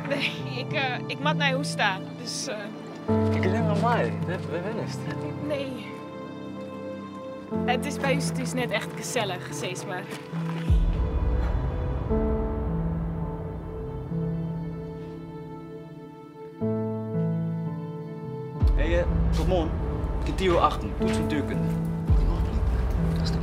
Nee, ik mag naar huis staan, dus... Kijk eens naar mij, we winnen het. Nee. Het is bij ons dus net echt gezellig, zeg maar. Hé, tot morgen. Kwartier 8, toets natuurkunde.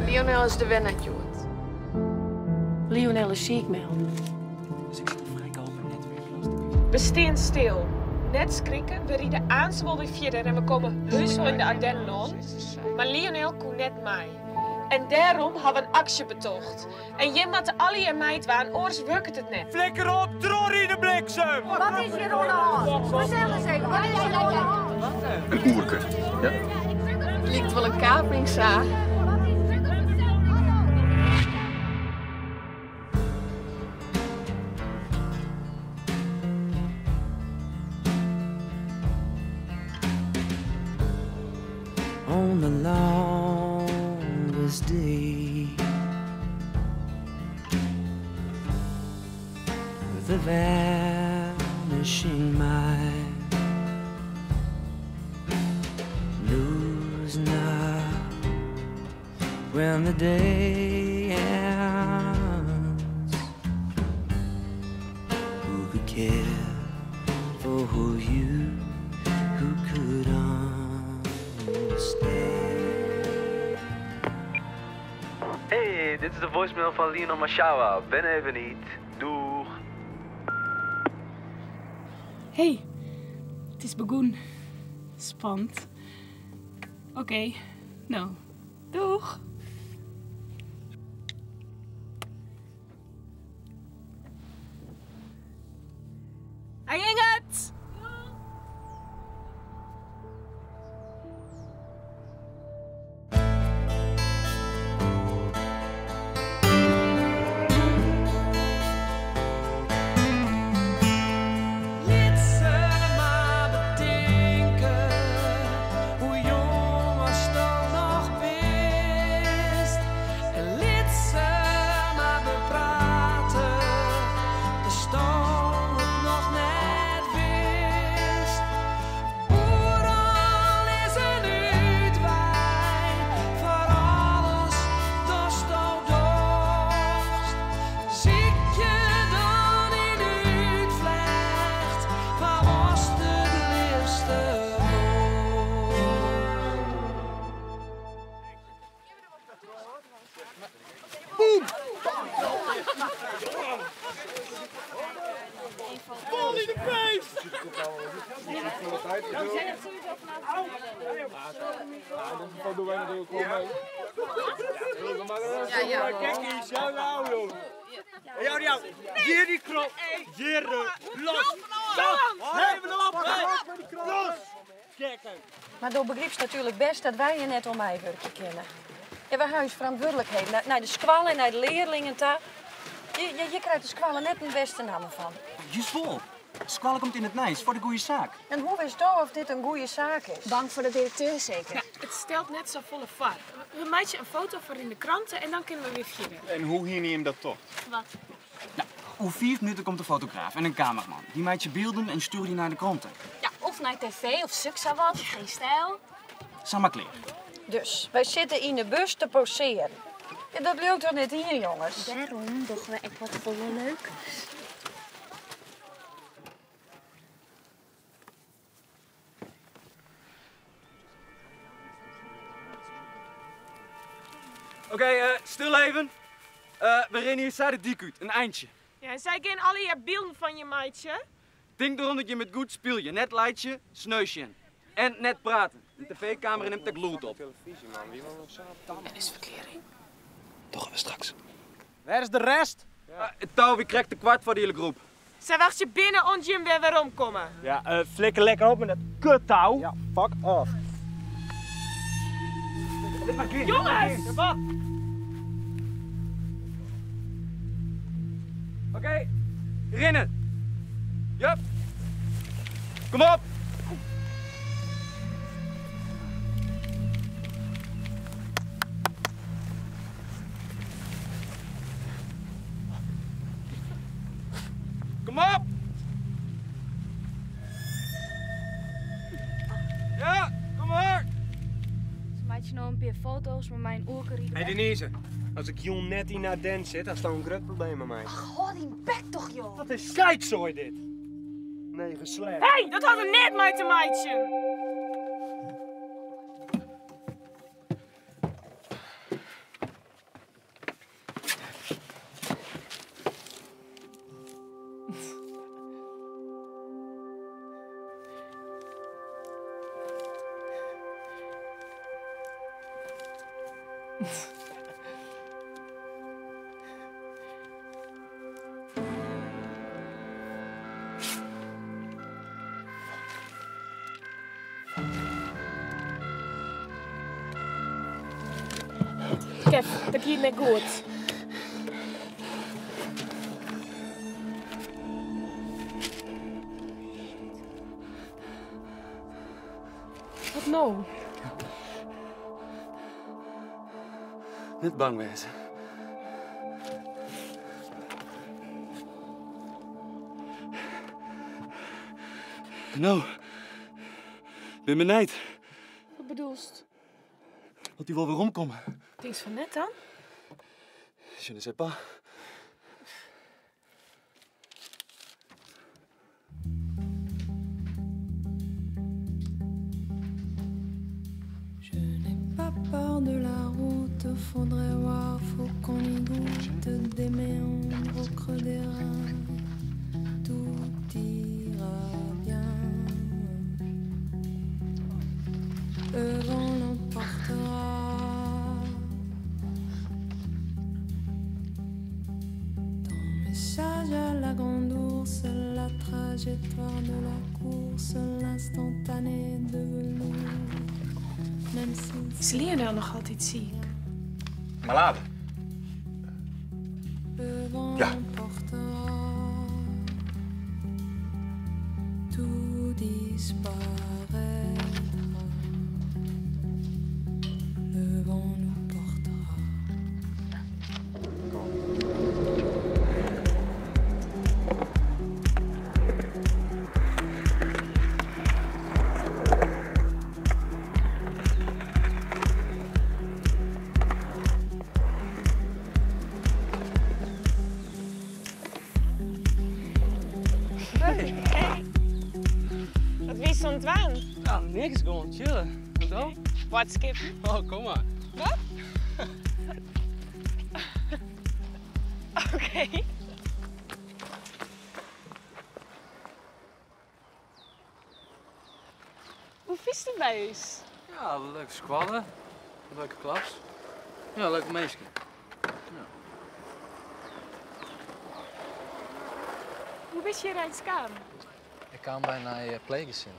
Lionel is de winnaar, Joet. Lionel is ziek, Mel. Dus ik zit vrijkomen net weer. We staan stil. Net schrikken, we rieden aanzwol weer verder en we komen heus wel in de Ardennen aan. Maar Lionel kon net mee. En daarom hebben we een actie betoogd. En je moet alle je meid waan, oors werkt het net. Flikker op, tror in de bliksem! Wat is hier aan de hand? Vertel eens even, wat is hier aan de hand? Een oerke. Ja. Het lijkt wel een kapringszaag. On the longest day, with a vanishing mind, lose not when the day ends. Who could care for who could Hey, dit is de voicemail van Lionel Mashawa. Ben even niet. Doeg. Hey, het is begoen. Spannend. Oké, nou, doeg. Hij ging het! Vol in de feest! Dat doen wij natuurlijk gewoon mee. Ja. Kijk eens, jou nou joh. Jou. Hier die krop. Hier, los. Even op. Los. Kijk. Maar door begrijpt natuurlijk best dat wij je net om mij werken kennen. Ja, we hebben verantwoordelijkheden naar de squallen en naar de leerlingen toe. Je krijgt de squallen net een beste namen van. Jusvol. Squallen komt in het nijs voor de goede zaak. En hoe is het of dit een goede zaak is? Bang voor de directeur zeker? Ja, het stelt net zo volle var. We maken een foto voor in de kranten en dan kunnen we weer vieren. En hoe hier niet hem dat toch? Wat? Nou, over 5 minuten komt een fotograaf en een cameraman. Die maakt je beelden en stuurt die naar de kranten. Ja, of naar tv of suksa wat, geen stijl. Samen kleer. Dus, wij zitten in de bus te poseren. Ja, dat lukt toch niet hier, jongens? Daarom doen we echt wat volle leuk. Oké, stil even. We rennen hier zuiden dik uit, een eindje. Ja, zij kennen alle je beelden van je meidje. Denk erom dat je met goed speel je. Net lightje, sneusje in. En net praten. De tv-camera neemt de gloed op. En is verkering. Toch gaan we straks. Waar is de rest? Het touw, wie krijgt de kwart voor de hele groep? Zij wacht je binnen ons Jim weer omkomen. Ja, flikker lekker op met dat kuttouw. Ja, fuck off. Jongens! Wat? Oké, rennen. Jup. Kom op. paar foto's met mijn oerkeriet. Hé Denise, als ik Jon net in naar Den zit, dan is dat een groot probleem met mij. Goh, die bek toch, joh. Wat een scheidzooi dit. Nee, geslecht. Hé, dat had er net mee te meidje. Kev, dat gaat niet goed. Wat nou? Niet bang wezen. Nou, ben benijd. Wat bedoelst? Dat hij wel weer omkomen. Dings van net dan? Je ne sais pas. Je n'ai pas peur de la route, faudrait voir, faut qu'on y goûte des méandres au creux des reins. Tout ira bien. Le vent l'emportera. Dans Message à la grande ours, la trajectoire de la course, l'instantané de velours. Is Lionel nog altijd ziek? Maar later. Ja. Le vent nous portera. Wat wie stond aan? Nou, niks, gewoon chillen. En dan? Wat, Skip? Oh, kom maar. Wat? Oké. Hoe vies die buis? Ja, leuke squallen. Leuke klas. Ja, leuke meisje. Ja. Hoe wist je eruit kwam? Ik kwam bijna je pleeggezin.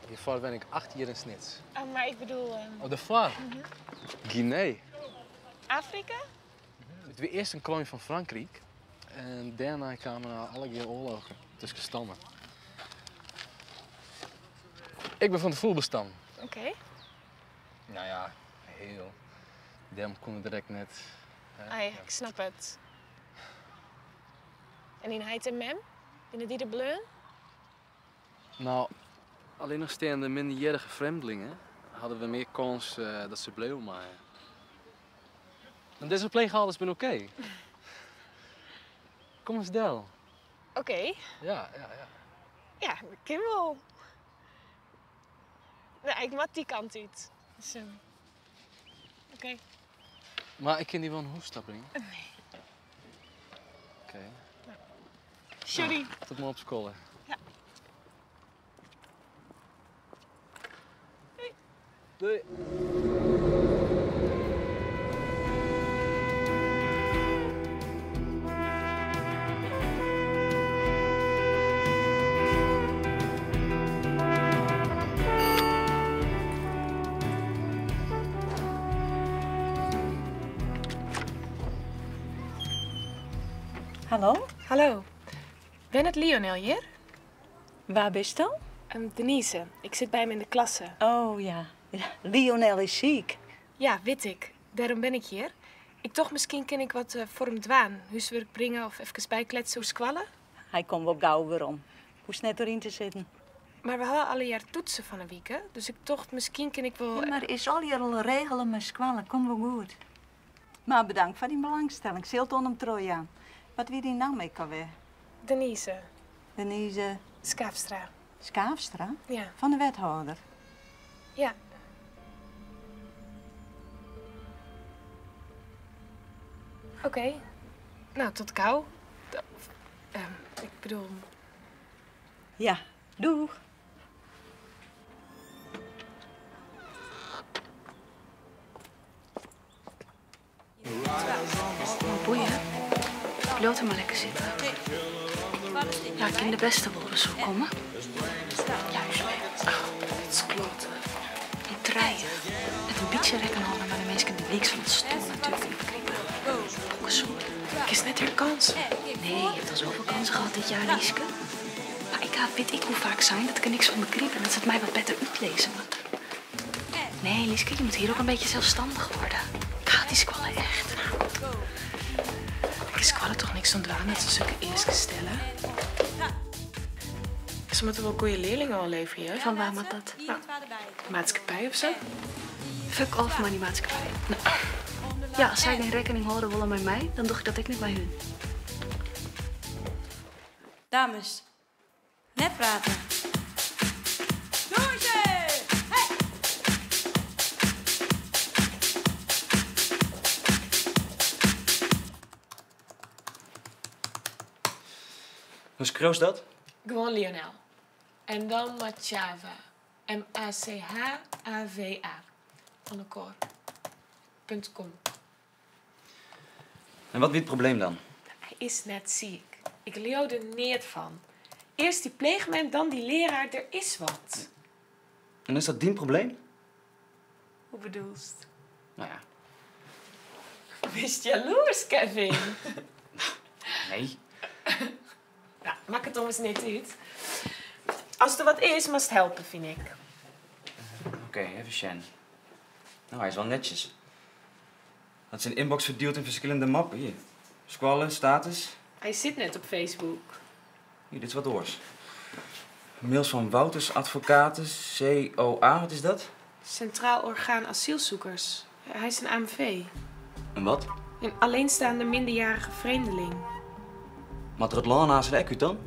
Hiervoor ben ik 8 jaar in Snits. Oh, maar ik bedoel... Op de vaar? Guinea. Afrika? Het was eerst een kolonie van Frankrijk. En daarna kwamen alle keer oorlogen tussen stammen. Ik ben van de voelbestand. Oké. Nou ja, heel. Daarom kon ik direct net... Ah ja, ik snap het. En in Heid en Mem? Binnen die de bleun? Nou, alleen nog staande minderjarige vreemdelingen hadden we meer kans dat ze bleven maken. En deze pleegouders ben oké. Kom eens del. Oké. Ja. Ja, dat kan wel. Nee, ik moet die kant uit. Dus, oké. Maar ik kan die wel een hoefstap brengen. Nee. Oké. Sorry. Nou, tot maar op school. Ja. Doei. Hallo? Hallo. Ben het Lionel hier? Waar bist je? Denise. Ik zit bij hem in de klasse. Oh ja. Lionel is ziek. Ja, weet ik. Daarom ben ik hier. Ik toch misschien kan ik wat voor hem dwaan. Huiswerk brengen of even bijkletsen hoe squallen. Hij komt wel gauw weer om. Hoest net erin te zitten. Maar we hadden alle jaar toetsen van een week, hè? Dus ik dacht, misschien kan ik wel... Ja, maar is al je al regelen met squallen, kom wel goed. Maar bedankt voor die belangstelling. Zult on hem trooi aan. Wat wie die naam mee kan weer? Denise. Denise... Skaafstra. Skaafstra? Ja. Van de wethouder? Ja. Oké. Nou, tot gauw. Ik bedoel... Ja, doeg. Boeien. Laat hem maar lekker zitten. Ja, ik kan de beste worden zo komen. Juist mee. Het is kloten. Die treien. Met een beetje rekken houden, maar de mensen die niks van het stoel natuurlijk niet begrijpen. Ook zo. Ik is net weer kans. Nee, je hebt al zoveel kansen gehad dit jaar, Lieske. Maar ik ga, weet ik hoe vaak zijn, dat ik er niks van begrijp en dat ze het mij wat beter uitlezen. Nee, Lieske, je moet hier ook een beetje zelfstandig worden. Ik haat die squallen echt. Ik squallen toch niks ontdaan dat ze zulke eerst stellen. Ze moeten wel goede leerlingen al leveren, hè? Van waar moet dat? Nou, maatschappij of zo? Fuck off, maar die maatschappij. Nou, ja, als zij geen rekening houden willen met mij, dan doe ik dat ik niet bij hun. Dames, net praten. Doe ze! Hey! Hoe schreeuwt dat? Gewoon Lionel. En dan Machava. M-A-C-H-A-V-A. Van elkaar. .com. En wat is het probleem dan? Hij is net ziek. Ik leeuw er niet van. Eerst die pleegman, dan die leraar. Er is wat. En is dat dien probleem? Hoe bedoelst? Nou ja. Wist jaloers, Kevin? Nee. Nou, maak het om eens niet uit. Als er wat is, mag het helpen, vind ik. Oké, even Shen. Nou, hij is wel netjes. Had zijn inbox verdeeld in verschillende mappen. Hier. Squallen, status. Hij zit net op Facebook. Hier, dit is wat oors. Mails van Wouters Advocaten, COA, wat is dat? Centraal Orgaan Asielzoekers. Hij is een AMV. En wat? Een alleenstaande minderjarige vreemdeling. Wat er het land naast de ecu dan?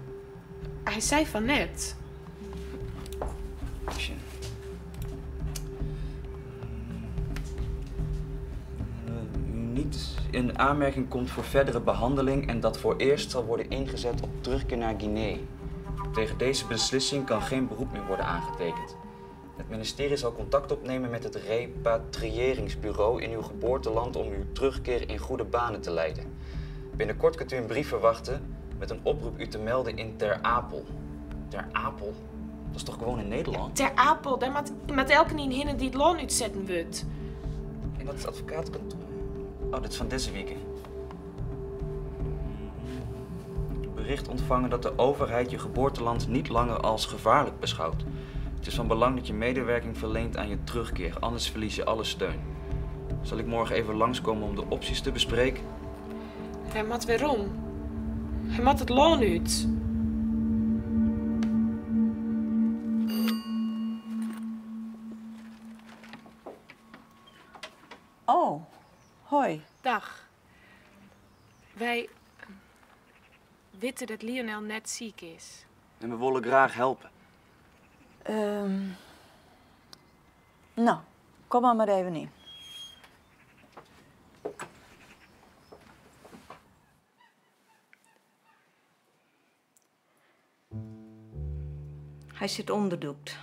Hij zei van net. Shen. U niet in aanmerking komt voor verdere behandeling en dat voor eerst zal worden ingezet op terugkeer naar Guinea. Tegen deze beslissing kan geen beroep meer worden aangetekend. Het ministerie zal contact opnemen met het repatriëringsbureau in uw geboorteland om uw terugkeer in goede banen te leiden. Binnenkort kunt u een brief verwachten met een oproep u te melden in Ter Apel. Ter Apel? Dat is toch gewoon in Nederland? Ter Apel, daar moet elke niet hinnen die het loon uitzetten wordt. En dat is het advocatenkantoor. Oh, dit is van deze week. Bericht ontvangen dat de overheid je geboorteland niet langer als gevaarlijk beschouwt. Het is van belang dat je medewerking verleent aan je terugkeer, anders verlies je alle steun. Zal ik morgen even langskomen om de opties te bespreken? Hij moet weerom. Hij moet het loon uit. Oh, hoi. Dag. Wij weten dat Lionel net ziek is. En we willen graag helpen. Nou, kom maar even in. Hij zit onderdoekt.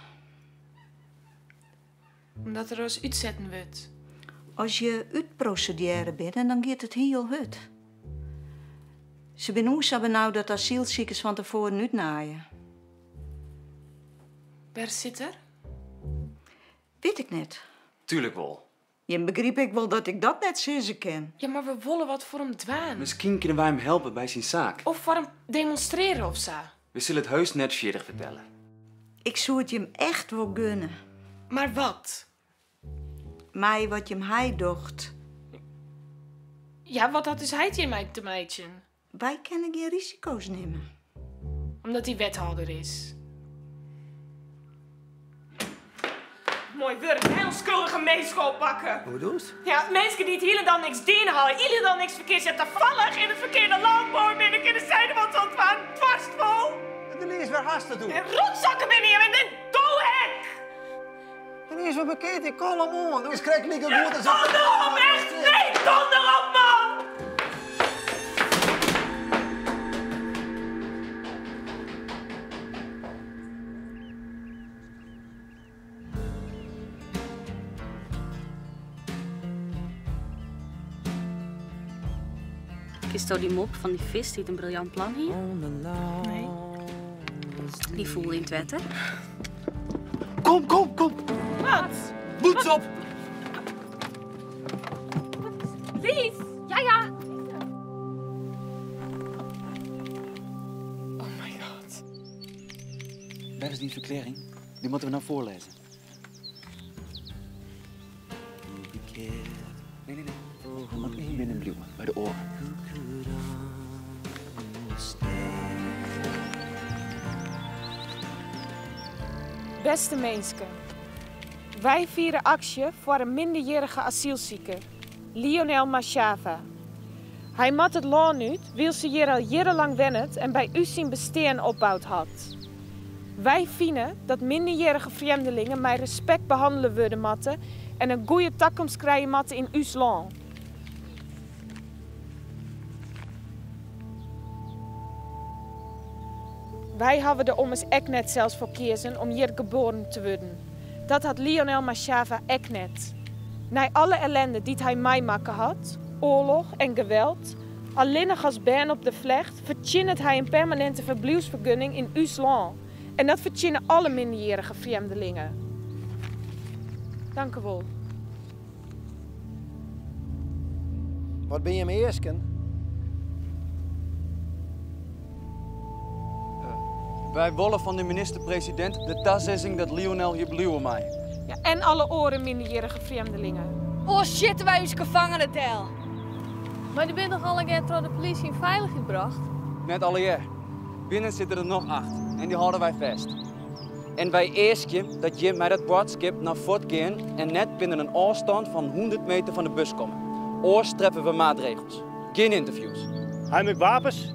Omdat er ons uitzetten wordt. Als je uitprocedure bent, dan gaat het heel hut. Ze zijn ook zo benauwd dat asielziekers van tevoren uitnaaien. Waar zit er? Weet ik niet. Tuurlijk wel. Je begrijpt ik wel dat ik dat net zeggen ken. Ja, maar we willen wat voor hem dwaan. Misschien kunnen wij hem helpen bij zijn zaak. Of voor hem demonstreren of zo. We zullen het heus net verder vertellen. Ik zou het je hem echt wel gunnen. Maar wat? Mij wat je hem hij docht. Ja, wat had dus hij hier mij te meidje? Wij kunnen geen risico's nemen. Omdat hij wethouder is. mooi werk, een heel schuldige meeschool pakken. Hoe doe je? Ja, mensen die het hier dan niks dienen halen, ieder dan niks verkeerd zet, toevallig in het verkeerde landbouw binnen in de zijde van het ontwaan, dwarsvol. En dan is weer haast doen. En rotzakken binnen je met een doelhek. En is weer bekend, ik kan hem aan. Dus krijg ik niet een goed. Donder op, echt! Nee, donder op, man! Is dat die mop van die vis die het een briljant plan hier? Nee. Die voelde in het wetter. Kom, kom, kom. Wat? Boots op. Lies! Ja, ja. Oh my god. Waar is die verklaring? Die moeten we nou voorlezen. Nee. Gewoon één binnenbluwen bij de oren. Beste mensen, wij vieren actie voor een minderjarige asielzoeker, Lionel Machava. Hij mat het land uit, wil ze hier al jarenlang wennet en bij u zijn bestaan opbouwd had. Wij vinden dat minderjarige vreemdelingen met respect behandelen worden matten en een goede toekomst krijgen matten in uw land. Wij hebben er ommers ook net zelfs voor kiezen om hier geboren te worden. Dat had Lionel Machava ook net. Na alle ellende die hij meemaken had, oorlog en geweld, alleenig als bern op de vlecht, verdient hij een permanente verblijfsvergunning in uw land. En dat verdienen alle minderjarige vreemdelingen. Dank u wel. Wat ben je mee eersken? Wij willen van de minister-president de tasissing dat Lionel hier blijven mij. Ja, en alle oren minderjarige vreemdelingen. Oh shit, wij ons gevangenen tel. Maar die bent toch al een keer door de politie in veilig gebracht? Net alle jaar. Binnen zitten er nog 8 en die houden wij vast. En wij eisen dat je met het boodschap naar voort gaan en net binnen een afstand van 100 meter van de bus komen. Oors treffen we maatregels. Geen interviews. Hij met wapens?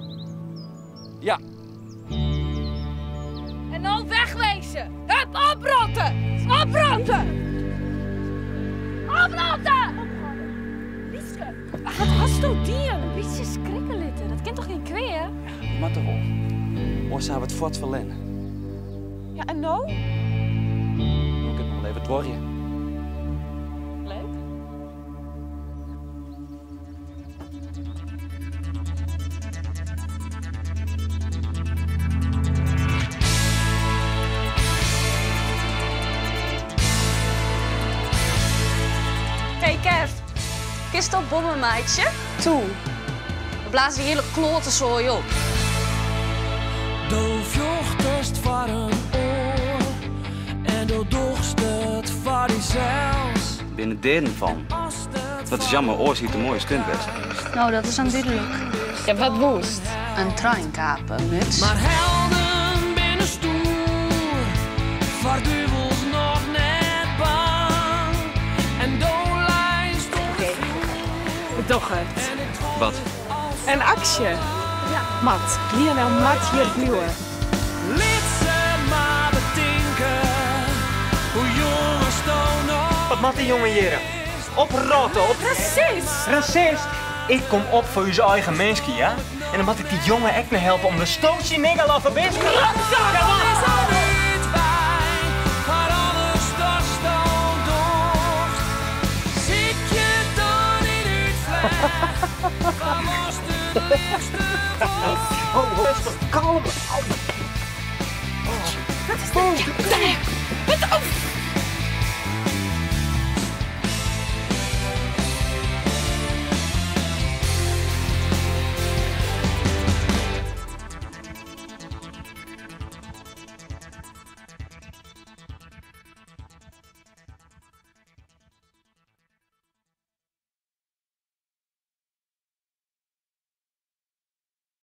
Ja. En nou wegwezen! Hup, oprotten! Oprotten! Oprotten! Liesje, wat hast du dir? Een beetje schrikken litten, dat kent toch geen kweer? Maar toch wel. Oors hebben het voort verlenen. Ja, en nou? Nu kan ik nog wel even dwarren. Leuk. Hey Kerst, kist dat bommen meidje? Toe. We blazen die hele klotenzooi op. Doof jochtest voor een oor en doordoogst het voor diezelfs. Binnen deden van. Dat is jammer, Oors hier de mooie stunt best. Nou, dat is aanduidelijk. Ja, wat woest? Een treinkapen, muts. Maar helden binnen stoer, voor duivels nog net bang. En doorlijst Toch het. Wat? Een actie. Ja, Mat. Lionel Mat hier blijven. Liet ze maar betinken, hoe jongens tonen. Wat maakt die jongen hier? Oprotten, op. Racist! Racist? Ik kom op voor uw eigen mensen, ja? En dan moet ik die jongen echt mee helpen om de stootje nigger laten best. Oh, rustig, kalm. Wat is dit? Wat op!